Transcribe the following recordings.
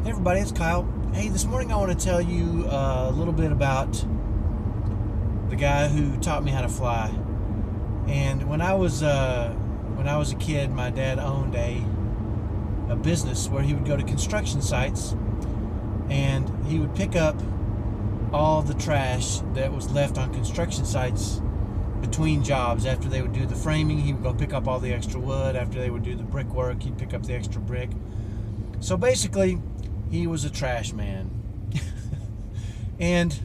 Hey everybody, it's Kyle. Hey, this morning I want to tell you a little bit about the guy who taught me how to fly. And when I was a kid, my dad owned a business where he would go to construction sites and he would pick up all the trash that was left on construction sites between jobs. After they would do the framing, he would go pick up all the extra wood. After they would do the brickwork, he'd pick up the extra brick. So basically, he was a trash man. And,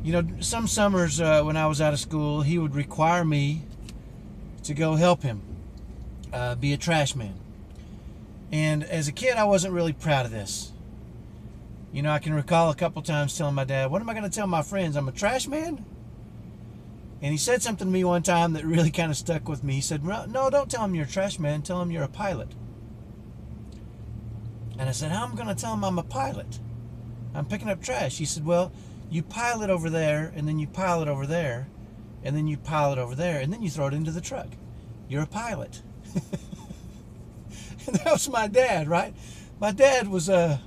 you know, some summers when I was out of school, he would require me to go help him be a trash man. And as a kid, I wasn't really proud of this. You know, I can recall a couple times telling my dad, what am I going to tell my friends? I'm a trash man? And he said something to me one time that really kind of stuck with me. He said, no, don't tell him you're a trash man. Tell him you're a pilot. And I said, how am I going to tell him I'm a pilot? I'm picking up trash. He said, well, you pile it over there, and then you pile it over there, and then you pile it over there, and then you throw it into the truck. You're a pilot. And that was my dad, right? My dad was a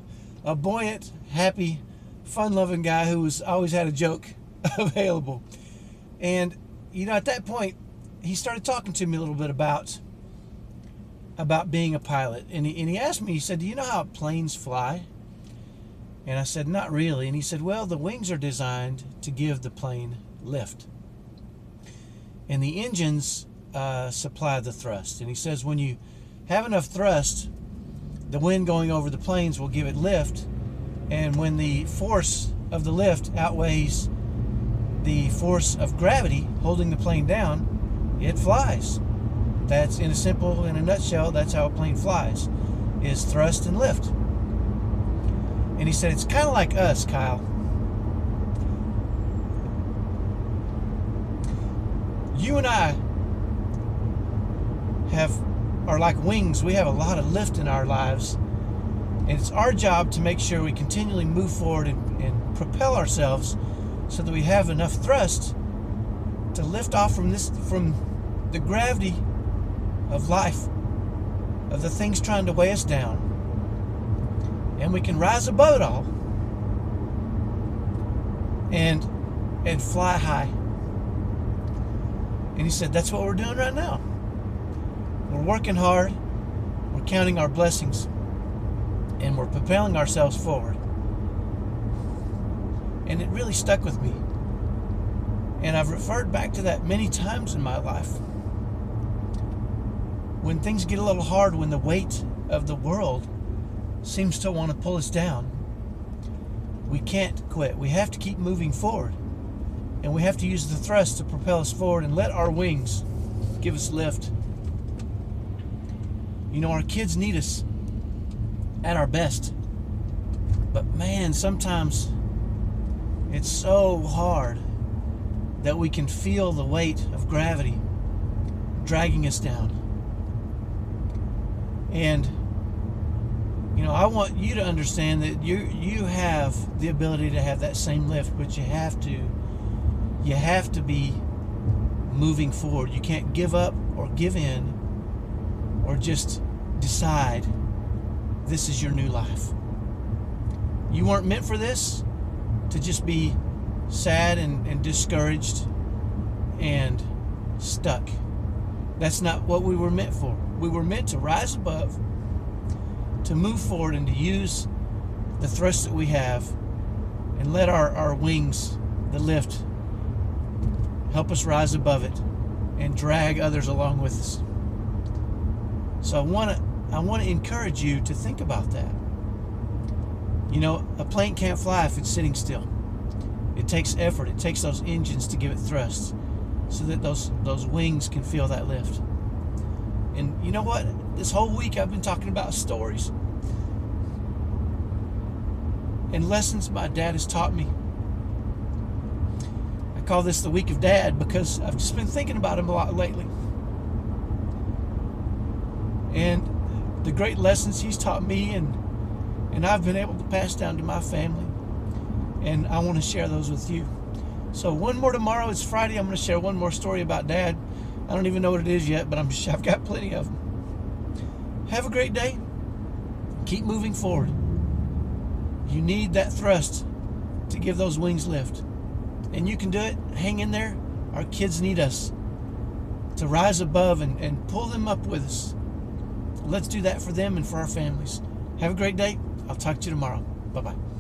buoyant, happy, fun-loving guy who always had a joke available. And, you know, at that point, he started talking to me a little bit about being a pilot. And he asked me, he said, do you know how planes fly? And I said, not really. And he said, well, the wings are designed to give the plane lift. And the engines supply the thrust. And he says, when you have enough thrust, the wind going over the planes will give it lift. And when the force of the lift outweighs the force of gravity holding the plane down, it flies. That's in a nutshell, that's how a plane flies, is thrust and lift. And he said, it's kind of like us, Kyle. You and I are like wings. We have a lot of lift in our lives. And it's our job to make sure we continually move forward and propel ourselves so that we have enough thrust to lift off from the gravity of life, of the things trying to weigh us down, and we can rise above it all and fly high. And he said, that's what we're doing right now. We're working hard, we're counting our blessings, and we're propelling ourselves forward. And it really stuck with me. And I've referred back to that many times in my life. When things get a little hard, when the weight of the world seems to want to pull us down, we can't quit. We have to keep moving forward. And we have to use the thrust to propel us forward and let our wings give us lift. You know, our kids need us at our best. But man, sometimes it's so hard that we can feel the weight of gravity dragging us down. And, you know, I want you to understand that you have the ability to have that same lift, but you have to be moving forward. You can't give up or give in or just decide this is your new life. You weren't meant for this, to just be sad and discouraged and stuck. That's not what we were meant for. We were meant to rise above, to move forward, and to use the thrust that we have and let our wings, the lift, help us rise above it and drag others along with us. So I want to encourage you to think about that. You know, a plane can't fly if it's sitting still. It takes effort. It takes those engines to give it thrust so that those wings can feel that lift. And you know what? This whole week I've been talking about stories and lessons my dad has taught me. I call this the week of Dad because I've just been thinking about him a lot lately. And the great lessons he's taught me and I've been able to pass down to my family. And I want to share those with you. So one more tomorrow. It's Friday. I'm going to share one more story about Dad. I don't even know what it is yet, but I've got plenty of them. Have a great day. Keep moving forward. You need that thrust to give those wings lift. And you can do it. Hang in there. Our kids need us to rise above and pull them up with us. Let's do that for them and for our families. Have a great day. I'll talk to you tomorrow. Bye-bye.